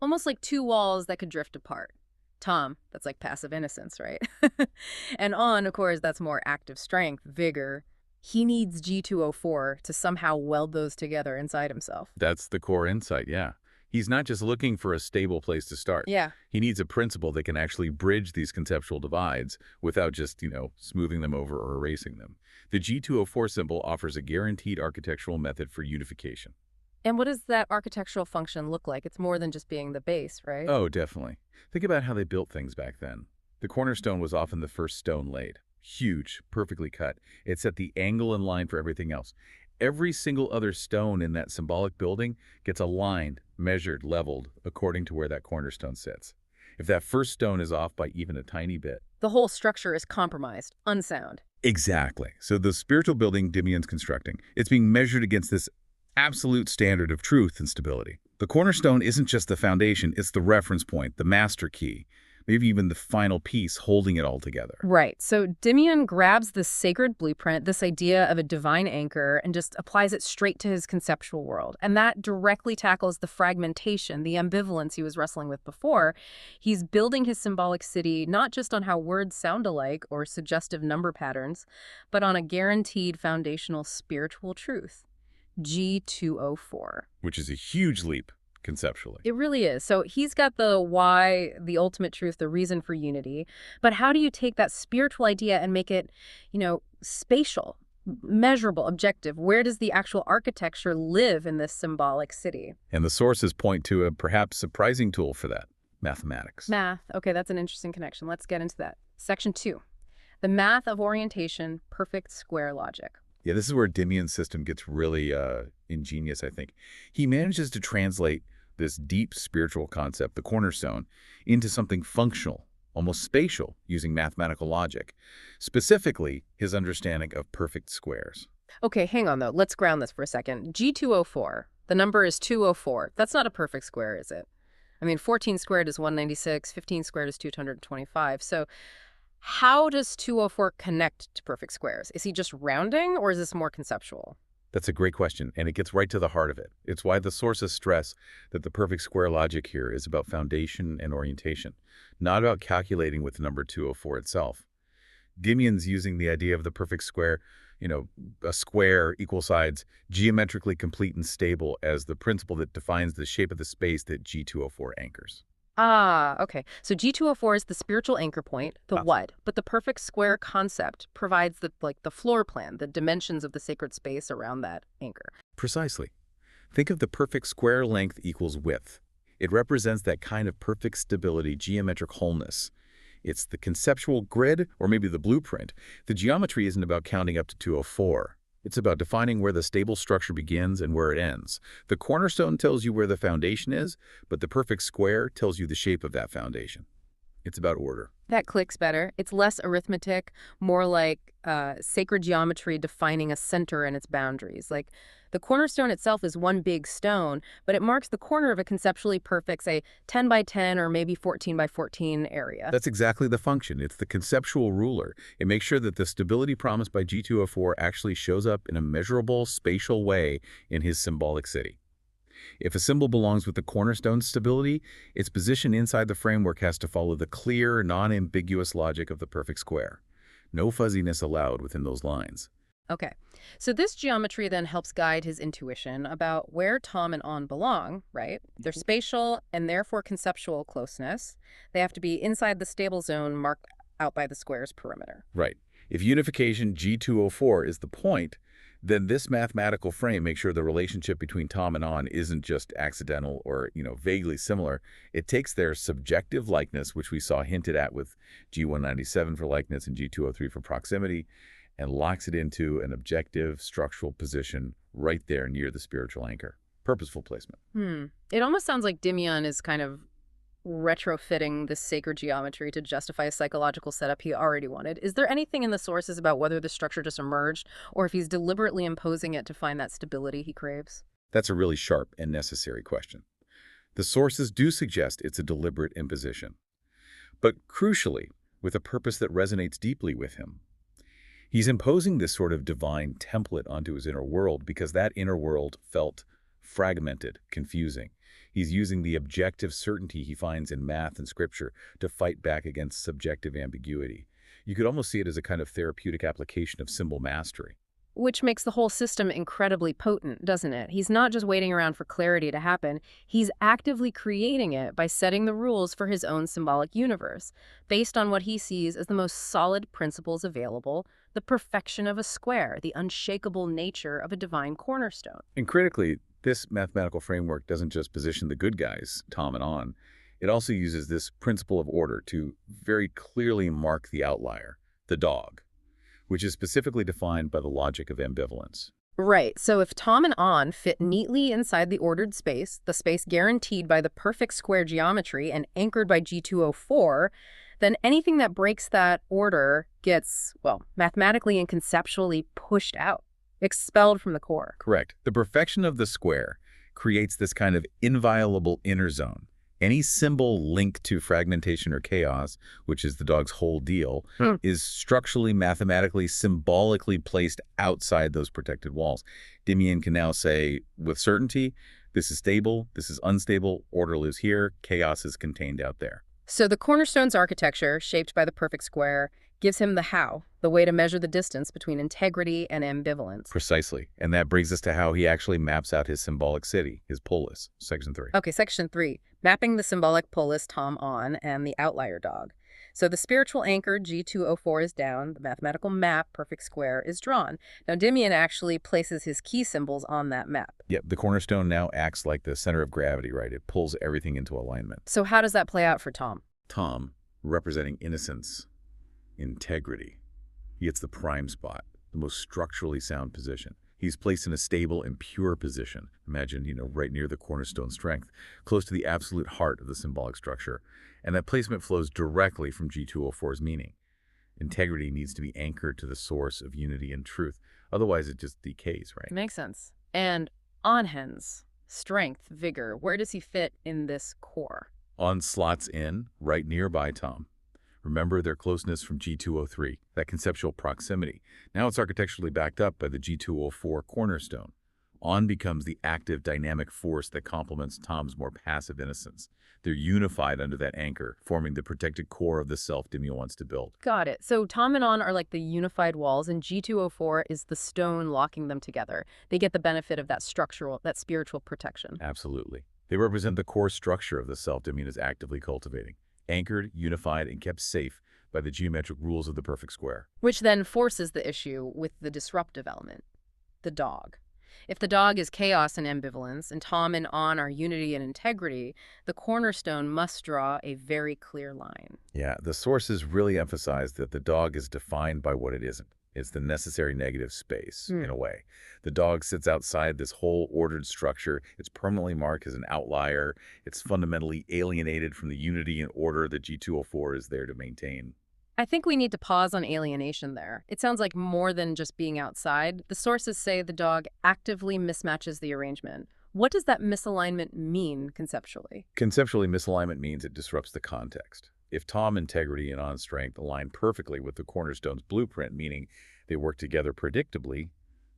Almost like two walls that could drift apart. Tom, that's like passive innocence, right? And On, of course, that's more active strength, vigor. He needs G204 to somehow weld those together inside himself. That's the core insight, yeah. He's not just looking for a stable place to start. Yeah. He needs a principle that can actually bridge these conceptual divides without just, smoothing them over or erasing them. The G204 symbol offers a guaranteed architectural method for unification. And what does that architectural function look like? It's more than just being the base, right? Oh, definitely. Think about how they built things back then. The cornerstone was often the first stone laid. Huge, perfectly cut. It set the angle and line for everything else. Every single other stone in that symbolic building gets aligned, measured, leveled, according to where that cornerstone sits. If that first stone is off by even a tiny bit, the whole structure is compromised, unsound. Exactly. So the spiritual building Dimian's constructing, it's being measured against this absolute standard of truth and stability. The cornerstone isn't just the foundation, it's the reference point, the master key, maybe even the final piece holding it all together. Right. So Dimian grabs this sacred blueprint, this idea of a divine anchor, and just applies it straight to his conceptual world. And that directly tackles the fragmentation, the ambivalence he was wrestling with before. He's building his symbolic city not just on how words sound alike or suggestive number patterns, but on a guaranteed foundational spiritual truth, G204. Which is a huge leap conceptually. It really is. So he's got the why, the ultimate truth, the reason for unity. But how do you take that spiritual idea and make it, spatial, measurable, objective? Where does the actual architecture live in this symbolic city? And the sources point to a perhaps surprising tool for that: mathematics. Math. Okay, that's an interesting connection. Let's get into that. Section 2. The math of orientation, perfect square logic. Yeah, this is where Dimian's system gets really ingenious, I think. He manages to translate this deep spiritual concept, the cornerstone, into something functional, almost spatial, using mathematical logic. Specifically, his understanding of perfect squares. Okay, hang on, though. Let's ground this for a second. G204, the number is 204. That's not a perfect square, is it? 14 squared is 196, 15 squared is 225. So how does 204 connect to perfect squares? Is he just rounding, or is this more conceptual? That's a great question, and it gets right to the heart of it. It's why the sources stress that the perfect square logic here is about foundation and orientation, not about calculating with the number 204 itself. Dimian's using the idea of the perfect square, a square, equal sides, geometrically complete and stable as the principle that defines the shape of the space that G204 anchors. Ah, okay. So G204 is the spiritual anchor point, the what, but the perfect square concept provides the floor plan, the dimensions of the sacred space around that anchor. Precisely. Think of the perfect square length equals width. It represents that kind of perfect stability, geometric wholeness. It's the conceptual grid, or maybe the blueprint. The geometry isn't about counting up to 204. It's about defining where the stable structure begins and where it ends. The cornerstone tells you where the foundation is, but the perfect square tells you the shape of that foundation. It's about order. That clicks better. It's less arithmetic, more like sacred geometry defining a center and its boundaries. Like the cornerstone itself is one big stone, but it marks the corner of a conceptually perfect, say, 10 by 10 or maybe 14 by 14 area. That's exactly the function. It's the conceptual ruler. It makes sure that the stability promised by G204 actually shows up in a measurable, spatial way in his symbolic city. If a symbol belongs with the cornerstone stability, its position inside the framework has to follow the clear, non-ambiguous logic of the perfect square. No fuzziness allowed within those lines. Okay. So this geometry then helps guide his intuition about where Tom and On belong, right? Their spatial and therefore conceptual closeness. They have to be inside the stable zone marked out by the square's perimeter. Right. If unification G204 is the point, then this mathematical frame makes sure the relationship between Tom and On isn't just accidental or, vaguely similar. It takes their subjective likeness, which we saw hinted at with G197 for likeness and G203 for proximity, and locks it into an objective structural position right there near the spiritual anchor. Purposeful placement. It almost sounds like Dimion is kind of retrofitting this sacred geometry to justify a psychological setup he already wanted. Is there anything in the sources about whether the structure just emerged or if he's deliberately imposing it to find that stability he craves? That's a really sharp and necessary question. The sources do suggest it's a deliberate imposition, but crucially, with a purpose that resonates deeply with him. He's imposing this sort of divine template onto his inner world because that inner world felt fragmented, confusing. He's using the objective certainty he finds in math and scripture to fight back against subjective ambiguity. You could almost see it as a kind of therapeutic application of symbol mastery. Which makes the whole system incredibly potent, doesn't it? He's not just waiting around for clarity to happen. He's actively creating it by setting the rules for his own symbolic universe, based on what he sees as the most solid principles available, the perfection of a square, the unshakable nature of a divine cornerstone. And critically, this mathematical framework doesn't just position the good guys, Tom and On. It also uses this principle of order to very clearly mark the outlier, the dog, which is specifically defined by the logic of ambivalence. Right. So if Tom and On fit neatly inside the ordered space, the space guaranteed by the perfect square geometry and anchored by G204, then anything that breaks that order gets, well, mathematically and conceptually pushed out, expelled from the core. Correct. The perfection of the square creates this kind of inviolable inner zone. Any symbol linked to fragmentation or chaos, which is the dog's whole deal, is structurally, mathematically, symbolically placed outside those protected walls. Dimion can now say, with certainty, this is stable, this is unstable, order lives here, chaos is contained out there. So the cornerstone's architecture, shaped by the perfect square, gives him the how, the way to measure the distance between integrity and ambivalence. Precisely. And that brings us to how he actually maps out his symbolic city, his polis, section 3. Okay, section 3, mapping the symbolic polis Tom On and the outlier dog. So the spiritual anchor G204 is down, the mathematical map, perfect square, is drawn. Now Dimion actually places his key symbols on that map. Yep, the cornerstone now acts like the center of gravity, right? It pulls everything into alignment. So how does that play out for Tom? Tom, representing innocence, integrity. He gets the prime spot, the most structurally sound position. He's placed in a stable and pure position. Imagine, right near the cornerstone strength, close to the absolute heart of the symbolic structure. And that placement flows directly from G204's meaning. Integrity needs to be anchored to the source of unity and truth. Otherwise, it just decays, right? Makes sense. And Onhen's strength, vigor, where does he fit in this core? On slots in, right nearby Tom. Remember their closeness from G203, that conceptual proximity. Now it's architecturally backed up by the G204 cornerstone. On becomes the active, dynamic force that complements Tom's more passive innocence. They're unified under that anchor, forming the protected core of the self Dimion wants to build. Got it. So Tom and On are like the unified walls, and G204 is the stone locking them together. They get the benefit of that structural, that spiritual protection. Absolutely. They represent the core structure of the self Dimion is actively cultivating. Anchored, unified, and kept safe by the geometric rules of the perfect square. Which then forces the issue with the disruptive element, the dog. If the dog is chaos and ambivalence, and Tom and On are unity and integrity, the cornerstone must draw a very clear line. Yeah, the sources really emphasize that the dog is defined by what it isn't. It's the necessary negative space, in a way. The dog sits outside this whole ordered structure. It's permanently marked as an outlier. It's fundamentally alienated from the unity and order that G204 is there to maintain. I think we need to pause on alienation there. It sounds like more than just being outside. The sources say the dog actively mismatches the arrangement. What does that misalignment mean conceptually? Conceptually, misalignment means it disrupts the context. If Tom integrity and On strength align perfectly with the cornerstone's blueprint, meaning they work together predictably,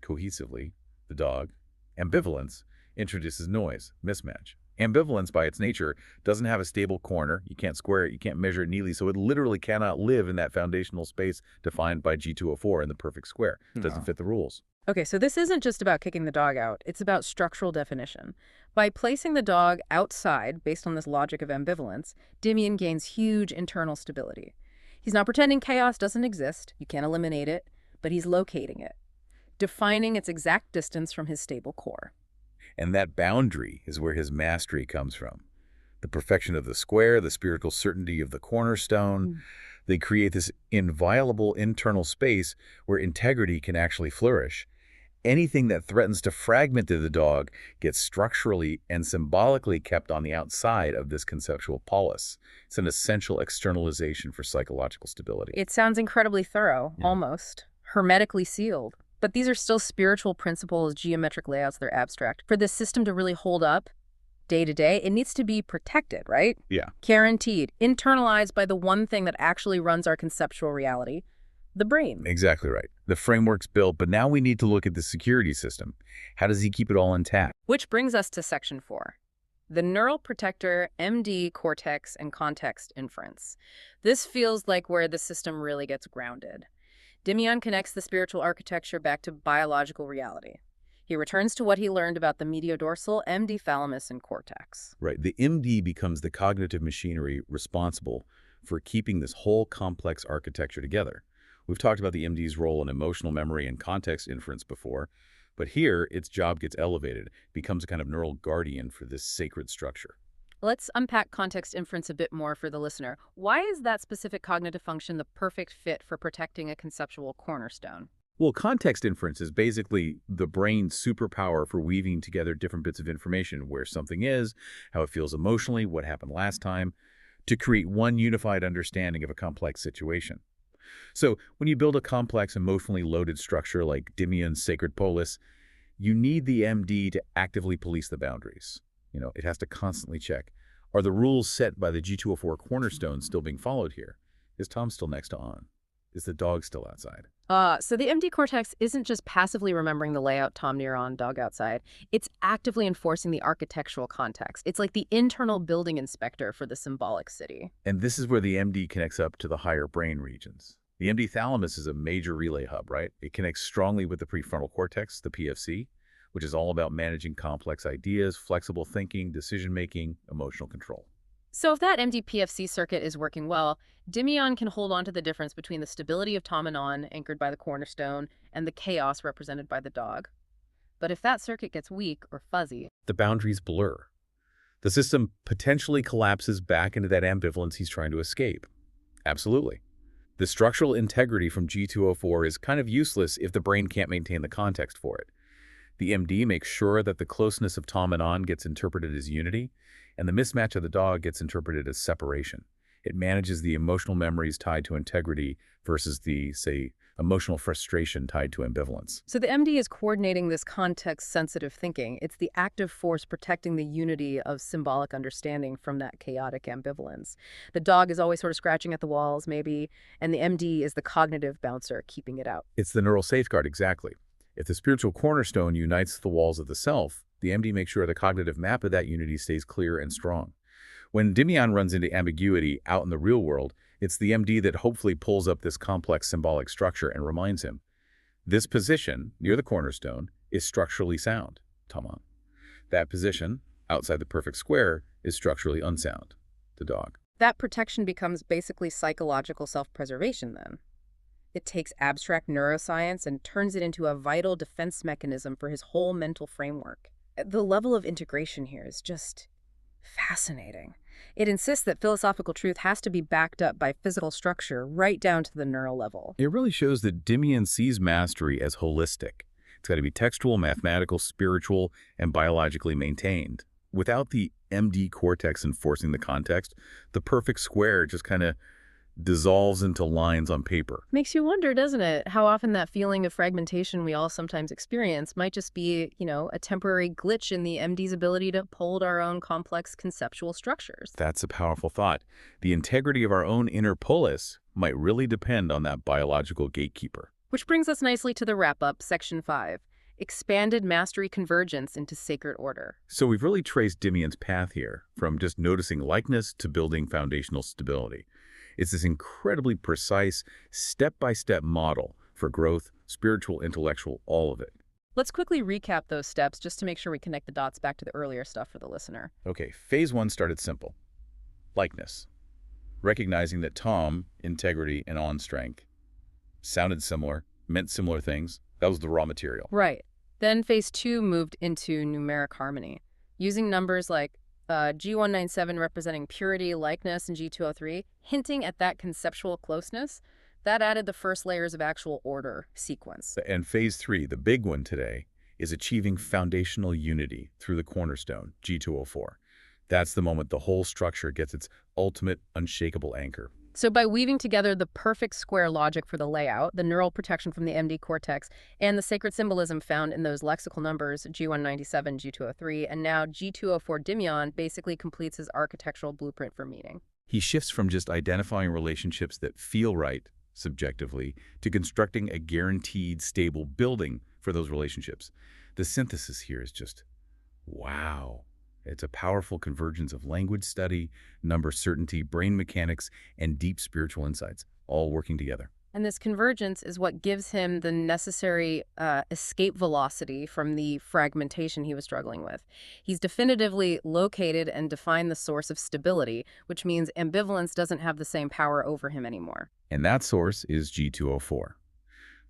cohesively, the dog, ambivalence introduces noise, mismatch. Ambivalence, by its nature, doesn't have a stable corner. You can't square it, you can't measure it neatly, so it literally cannot live in that foundational space defined by G204 in the perfect square. It doesn't fit the rules. Okay, so this isn't just about kicking the dog out. It's about structural definition. By placing the dog outside, based on this logic of ambivalence, Dimian gains huge internal stability. He's not pretending chaos doesn't exist. You can't eliminate it, but he's locating it, defining its exact distance from his stable core. And that boundary is where his mastery comes from. The perfection of the square, the spiritual certainty of the cornerstone. They create this inviolable internal space where integrity can actually flourish. Anything that threatens to fragment the dog gets structurally and symbolically kept on the outside of this conceptual polis. It's an essential externalization for psychological stability. It sounds incredibly thorough, almost hermetically sealed. But these are still spiritual principles, geometric layouts, they're abstract. For this system to really hold up day to day, it needs to be protected, right? Yeah. Guaranteed, internalized by the one thing that actually runs our conceptual reality, the brain. Exactly right. The framework's built, but now we need to look at the security system. How does he keep it all intact? Which brings us to section 4. The neural protector, MD, cortex, and context inference. This feels like where the system really gets grounded. Dimian connects the spiritual architecture back to biological reality. He returns to what he learned about the mediodorsal, MD thalamus, and cortex. Right. The MD becomes the cognitive machinery responsible for keeping this whole complex architecture together. We've talked about the MD's role in emotional memory and context inference before, but here its job gets elevated, becomes a kind of neural guardian for this sacred structure. Let's unpack context inference a bit more for the listener. Why is that specific cognitive function the perfect fit for protecting a conceptual cornerstone? Well, context inference is basically the brain's superpower for weaving together different bits of information, where something is, how it feels emotionally, what happened last time, to create one unified understanding of a complex situation. So when you build a complex, emotionally loaded structure like Dimian's sacred polis, you need the MD to actively police the boundaries. It has to constantly check. Are the rules set by the G204 cornerstone still being followed here? Is Tom still next to on? Is the dog still outside? So the MD cortex isn't just passively remembering the layout, Tom near on, dog outside. It's actively enforcing the architectural context. It's like the internal building inspector for the symbolic city. And this is where the MD connects up to the higher brain regions. The MD thalamus is a major relay hub, right? It connects strongly with the prefrontal cortex, the PFC, which is all about managing complex ideas, flexible thinking, decision-making, emotional control. So if that MD-PFC circuit is working well, Dimian can hold on to the difference between the stability of Tom and On, anchored by the cornerstone, and the chaos represented by the dog. But if that circuit gets weak or fuzzy, the boundaries blur. The system potentially collapses back into that ambivalence he's trying to escape. Absolutely. The structural integrity from G204 is kind of useless if the brain can't maintain the context for it. The MD makes sure that the closeness of Tom and On gets interpreted as unity, and the mismatch of the dog gets interpreted as separation. It manages the emotional memories tied to integrity versus the, say, emotional frustration tied to ambivalence. So the MD is coordinating this context-sensitive thinking. It's the active force protecting the unity of symbolic understanding from that chaotic ambivalence. The dog is always sort of scratching at the walls, maybe, and the MD is the cognitive bouncer keeping it out. It's the neural safeguard, exactly. If the spiritual cornerstone unites the walls of the self, the MD makes sure the cognitive map of that unity stays clear and strong. When Dimian runs into ambiguity out in the real world, it's the MD that hopefully pulls up this complex symbolic structure and reminds him, this position, near the cornerstone, is structurally sound, Tom. That position, outside the perfect square, is structurally unsound, the dog. That protection becomes basically psychological self-preservation then. It takes abstract neuroscience and turns it into a vital defense mechanism for his whole mental framework. The level of integration here is just fascinating. It insists that philosophical truth has to be backed up by physical structure right down to the neural level. It really shows that Dimian sees mastery as holistic. It's got to be textual, mathematical, spiritual, and biologically maintained. Without the MD cortex enforcing the context, the perfect square just kind of dissolves into lines on paper. Makes you wonder, doesn't it, how often that feeling of fragmentation we all sometimes experience might just be, a temporary glitch in the MD's ability to uphold our own complex conceptual structures. That's a powerful thought. The integrity of our own inner polis might really depend on that biological gatekeeper. Which brings us nicely to the wrap-up, section 5. expanded mastery convergence into sacred order. So we've really traced Dimian's path here, from just noticing likeness to building foundational stability. It's this incredibly precise, step-by-step model for growth, spiritual, intellectual, all of it. Let's quickly recap those steps just to make sure we connect the dots back to the earlier stuff for the listener. Okay, phase 1 started simple. Likeness. Recognizing that Tom, integrity, and On, strength, sounded similar, meant similar things. That was the raw material. Right. Then phase 2 moved into numeric harmony, using numbers like G197 representing purity, likeness, and G203, hinting at that conceptual closeness. That added the first layers of actual order sequence. And phase 3, the big one today, is achieving foundational unity through the cornerstone, G204. That's the moment the whole structure gets its ultimate unshakable anchor. So by weaving together the perfect square logic for the layout, the neural protection from the MD cortex, and the sacred symbolism found in those lexical numbers, G197, G203, and now G204, Dimian basically completes his architectural blueprint for meaning. He shifts from just identifying relationships that feel right, subjectively, to constructing a guaranteed, stable building for those relationships. The synthesis here is just, wow. It's a powerful convergence of language study, number certainty, brain mechanics, and deep spiritual insights, all working together. And this convergence is what gives him the necessary escape velocity from the fragmentation he was struggling with. He's definitively located and defined the source of stability, which means ambivalence doesn't have the same power over him anymore. And that source is G204.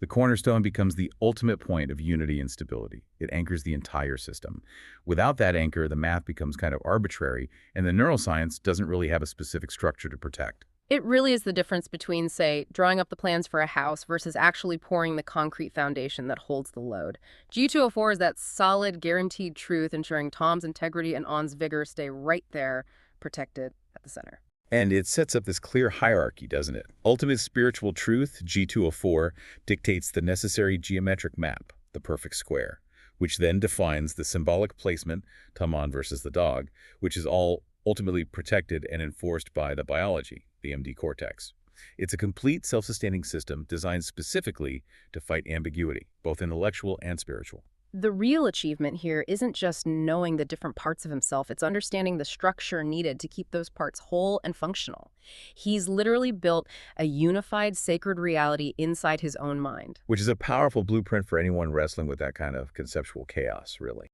The cornerstone becomes the ultimate point of unity and stability. It anchors the entire system. Without that anchor, the math becomes kind of arbitrary, and the neuroscience doesn't really have a specific structure to protect. It really is the difference between, say, drawing up the plans for a house versus actually pouring the concrete foundation that holds the load. G204 is that solid, guaranteed truth, ensuring Tom's integrity and On's vigor stay right there, protected at the center. And it sets up this clear hierarchy, doesn't it? Ultimate spiritual truth, G204, dictates the necessary geometric map, the perfect square, which then defines the symbolic placement, Taman versus the dog, which is all ultimately protected and enforced by the biology, the MD cortex. It's a complete self-sustaining system designed specifically to fight ambiguity, both intellectual and spiritual. The real achievement here isn't just knowing the different parts of himself, it's understanding the structure needed to keep those parts whole and functional. He's literally built a unified sacred reality inside his own mind. Which is a powerful blueprint for anyone wrestling with that kind of conceptual chaos, really.